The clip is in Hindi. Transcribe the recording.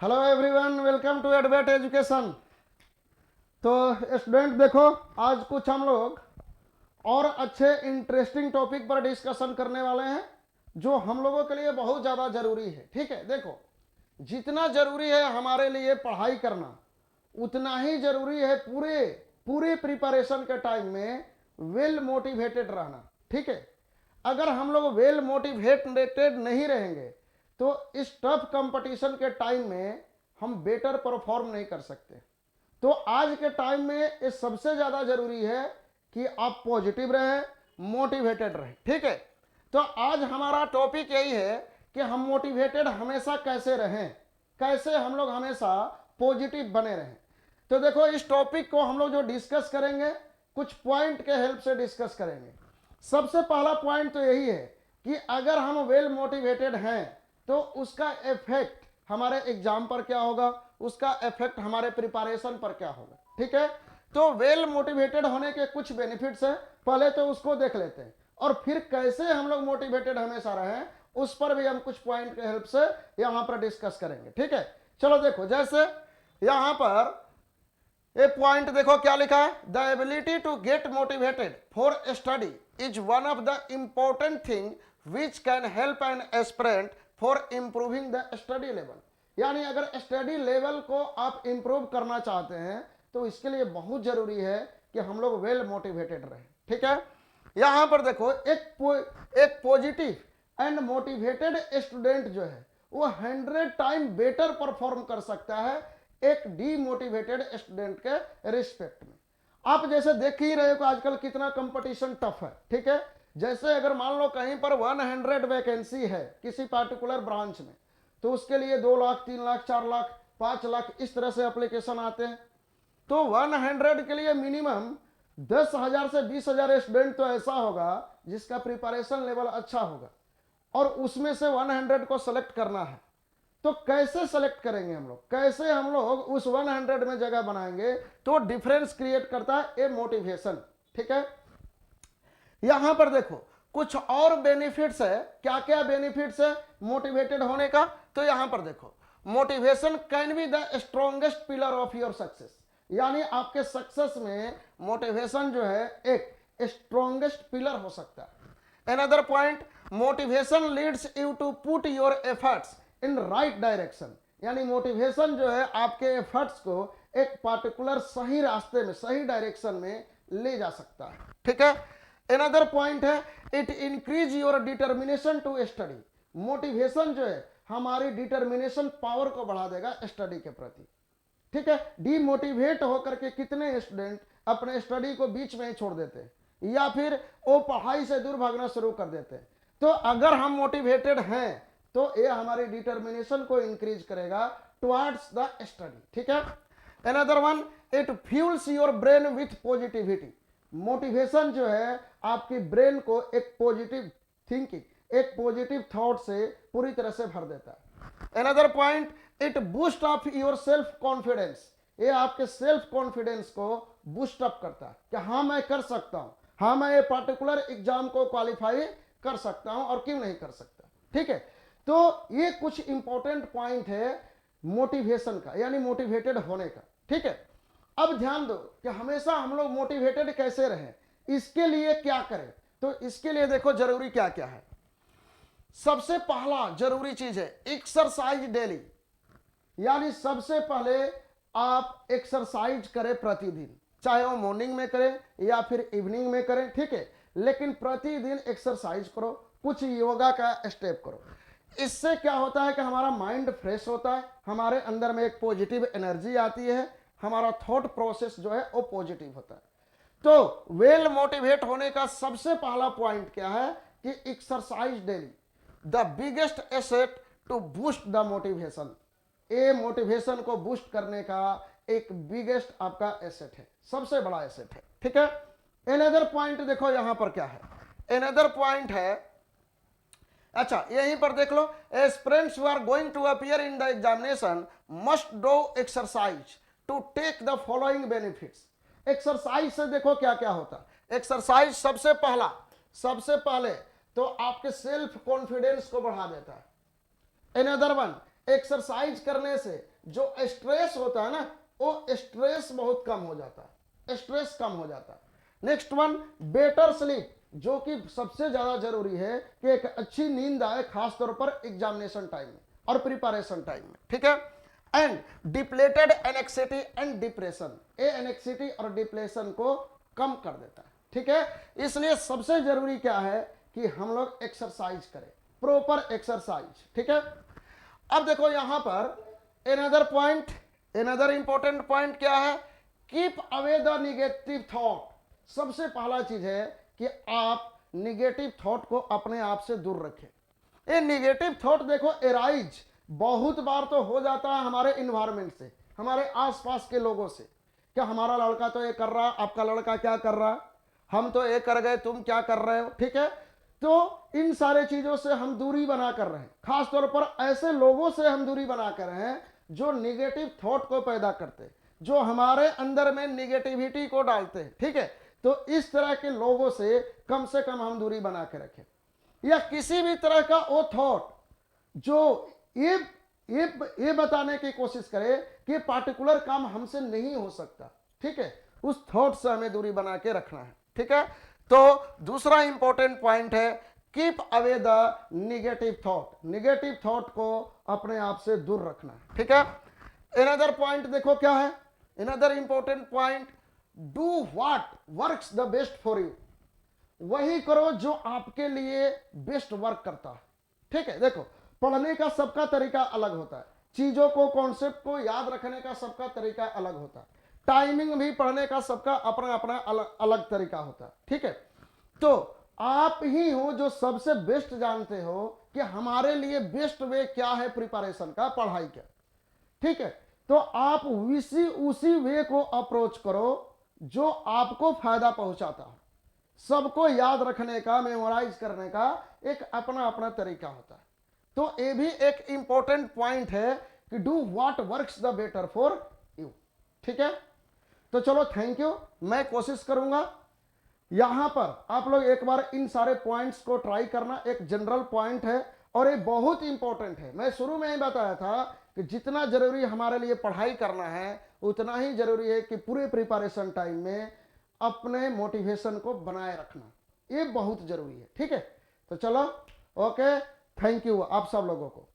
हेलो एवरीवन, वेलकम टू एडवेट एजुकेशन। तो स्टूडेंट देखो, आज कुछ हम लोग और अच्छे इंटरेस्टिंग टॉपिक पर डिस्कशन करने वाले हैं जो हम लोगों के लिए बहुत ज़्यादा ज़रूरी है। ठीक है, देखो जितना ज़रूरी है हमारे लिए पढ़ाई करना, उतना ही ज़रूरी है पूरे पूरे प्रिपरेशन के टाइम में वेल मोटिवेटेड रहना। ठीक है, अगर हम लोग वेल मोटिवेटेड नहीं रहेंगे तो इस टफ कंपटीशन के टाइम में हम बेटर परफॉर्म नहीं कर सकते। तो आज के टाइम में ये सबसे ज़्यादा ज़रूरी है कि आप पॉजिटिव रहें, मोटिवेटेड रहें। ठीक है, तो आज हमारा टॉपिक यही है कि हम मोटिवेटेड हमेशा कैसे रहें, कैसे हम लोग हमेशा पॉजिटिव बने रहें। तो देखो, इस टॉपिक को हम लोग जो डिस्कस करेंगे कुछ पॉइंट के हेल्प से डिस्कस करेंगे। सबसे पहला पॉइंट तो यही है कि अगर हम वेल मोटिवेटेड हैं तो उसका इफेक्ट हमारे एग्जाम पर क्या होगा, उसका इफेक्ट हमारे प्रिपरेशन पर क्या होगा। ठीक है, तो वेल मोटिवेटेड होने के कुछ बेनिफिट्स हैं, पहले तो उसको देख लेते हैं और फिर कैसे हम लोग मोटिवेटेड हमेशा रहें उस पर भी हम कुछ पॉइंट के हेल्प से यहां पर डिस्कस करेंगे। ठीक है, चलो देखो, जैसे यहां पर एक पॉइंट देखो क्या लिखा है, the ability to get motivated for study is one of the important thing which can help an aspirant for improving the study level. यानी अगर स्टडी लेवल को आप इंप्रूव करना चाहते हैं तो इसके लिए बहुत जरूरी है कि हम लोग वेल मोटिवेटेड रहें। ठीक है, यहां पर देखो एक पॉजिटिव एंड मोटिवेटेड स्टूडेंट जो है वो 100 टाइम बेटर परफॉर्म कर सकता है एक डीमोटिवेटेड स्टूडेंट के रिस्पेक्ट में। आप जैसे देख ही रहे हो आजकल कितना कंपटीशन टफ है। ठीक है, जैसे अगर मान लो कहीं पर 100 वैकेंसी है किसी पार्टिकुलर ब्रांच में, तो उसके लिए 2 लाख 3 लाख 4 लाख 5 लाख इस तरह से एप्लीकेशन आते हैं। तो 100 के लिए मिनिमम 10,000 से 20,000 स्टूडेंट तो ऐसा होगा जिसका प्रिपरेशन लेवल अच्छा होगा और उसमें से 100 को सेलेक्ट करना है। तो कैसे सेलेक्ट करेंगे हम लोग, कैसे हम लोग उस 100 में जगह बनाएंगे, तो डिफरेंस क्रिएट करता है ए मोटिवेशन। ठीक है, यहां पर देखो कुछ और बेनिफिट्स है। क्या क्या बेनिफिट्स है मोटिवेटेड होने का, तो यहां पर देखो, motivation can be the strongest pillar of your success. यानी आपके सक्सेस में मोटिवेशन जो है एक स्ट्रॉन्गेस्ट पिलर हो सकता है। Another point, motivation leads you to put your efforts in right direction. यानी मोटिवेशन जो है आपके एफर्ट्स को एक पार्टिकुलर सही रास्ते में, सही डायरेक्शन में ले जा सकता है। ठीक है, अनदर पॉइंट है, it increase your determination to study. Motivation जो है हमारी डिटर्मिनेशन पावर को बढ़ा देगा स्टडी के प्रति। ठीक है, डीमोटिवेट होकर के कितने स्टूडेंट अपने स्टडी को बीच में ही छोड़ देते हैं या फिर वो पढ़ाई से दूर भागना शुरू कर देते हैं। तो अगर हम मोटिवेटेड हैं तो ये हमारी डिटर्मिनेशन को इंक्रीज करेगा टुवर्ड्स द स्टडी। ठीक है, another one, it fuels your brain with positivity. Motivation जो है आपकी ब्रेन को एक पॉजिटिव थिंकिंग, एक पॉजिटिव थॉट से पूरी तरह से भर देता है। Another point, it boost up your self confidence. ये आपके सेल्फ कॉन्फिडेंस को बूस्ट अप करता है कि हाँ मैं कर सकता हूं, हाँ मैं ये पर्टिकुलर एग्जाम को क्वालिफाई कर सकता हूं और क्यों नहीं कर सकता। ठीक है, तो ये कुछ इंपॉर्टेंट पॉइंट है मोटिवेशन का, यानी मोटिवेटेड होने का। ठीक है, अब ध्यान दो कि हमेशा हम लोग मोटिवेटेड कैसे रहें, इसके लिए क्या करें। तो इसके लिए देखो जरूरी क्या क्या है। सबसे पहला जरूरी चीज है एक्सरसाइज डेली। यानी सबसे पहले आप एक्सरसाइज करें प्रतिदिन, चाहे वो मॉर्निंग में करें या फिर इवनिंग में करें। ठीक है, लेकिन प्रतिदिन एक्सरसाइज करो, कुछ योगा का स्टेप करो। इससे क्या होता है कि हमारा माइंड फ्रेश होता है, हमारे अंदर में एक पॉजिटिव एनर्जी आती है, हमारा थॉट प्रोसेस जो है वो पॉजिटिव होता है। तो वेल मोटिवेट होने का सबसे पहला पॉइंट क्या है कि exercise daily, the biggest asset to boost the motivation. ये मोटिवेशन को बूस्ट करने का एक बिगेस्ट आपका एसेट है, सबसे बड़ा एसेट है। ठीक है, अनदर पॉइंट देखो यहां पर क्या है, अनदर पॉइंट है, अच्छा यहीं पर देख लो, aspirants who are going to appear in the examination must do exercise to take the following benefits. Exercise से देखो क्या क्या होता है। एक्सरसाइज सबसे पहले तो आपके सेल्फ कॉन्फिडेंस को बढ़ा देता है। अनदर वन, एक्सरसाइज करने से जो स्ट्रेस होता है ना, वो स्ट्रेस बहुत कम हो जाता है, स्ट्रेस कम हो जाता है। नेक्स्ट वन, बेटर स्लीप, जो कि सबसे ज्यादा जरूरी है कि एक अच्छी नींद आए, खासतौर पर एग्जामिनेशन टाइम में और प्रिपरेशन टाइम में, ठीक है। And depleted anxiety and depression, ये एनेक्सिटी और डिप्रेशन को कम कर देता है, ठीक है। इसलिए सबसे जरूरी क्या है कि हम लोग एक्सरसाइज करें, प्रॉपर एक्सरसाइज, ठीक है। अब देखो यहां पर another point, another important point क्या है, keep away the negative thought. सबसे पहला चीज है कि आप निगेटिव थॉट को अपने आप से दूर रखें। ये निगेटिव थॉट देखो एराइज बहुत बार तो हो जाता है हमारे इन्वायरमेंट से, हमारे आसपास के लोगों से। क्या हमारा लड़का तो ये कर रहा, आपका लड़का क्या कर रहा है, हम तो ये कर गए, तुम क्या कर रहे हो, ठीक है। तो इन सारे चीजों से हम दूरी बना कर रहे हैं, खासतौर पर ऐसे लोगों से हम दूरी बना कर रहे हैं जो निगेटिव थॉट को पैदा करते हैं, जो हमारे अंदर में निगेटिविटी को डालते हैं, ठीक है। तो इस तरह के लोगों से कम हम दूरी बना के रखें। या किसी भी तरह का वो थॉट जो ये बताने की कोशिश करे कि पार्टिकुलर काम हमसे नहीं हो सकता, ठीक है, उस थॉट से हमें दूरी बना के रखना है, ठीक है। तो दूसरा इंपॉर्टेंट पॉइंट है keep away the negative thought, negative thought को अपने आप से दूर रखना है, ठीक है। अनदर पॉइंट देखो क्या है, another important point, do what works the best for you, वही करो जो आपके लिए बेस्ट वर्क करता है, ठीक है। देखो पढ़ने का सबका तरीका अलग होता है, चीजों को, कॉन्सेप्ट को याद रखने का सबका तरीका अलग होता है, टाइमिंग भी पढ़ने का सबका अपना अपना अलग अलग तरीका होता है, ठीक है। तो आप ही हो जो सबसे बेस्ट जानते हो कि हमारे लिए बेस्ट वे क्या है प्रिपरेशन का, पढ़ाई का, ठीक है। तो आप उसी वे को अप्रोच करो जो आपको फायदा पहुंचाता है। सबको याद रखने का, मेमोराइज करने का एक अपना अपना तरीका होता है। तो ये भी एक इंपॉर्टेंट पॉइंट है कि do what works the better for you, ठीक है। तो चलो थैंक यू, मैं कोशिश करूंगा यहां पर आप लोग एक बार इन सारे पॉइंट्स को ट्राई करना। एक जनरल पॉइंट है और ये बहुत इंपॉर्टेंट है। मैं शुरू में ही बताया था कि जितना जरूरी हमारे लिए पढ़ाई करना है उतना ही जरूरी है कि पूरे प्रिपरेशन टाइम में अपने मोटिवेशन को बनाए रखना, ये बहुत जरूरी है, ठीक है। तो चलो ओके, थैंक यू आप सब लोगों को।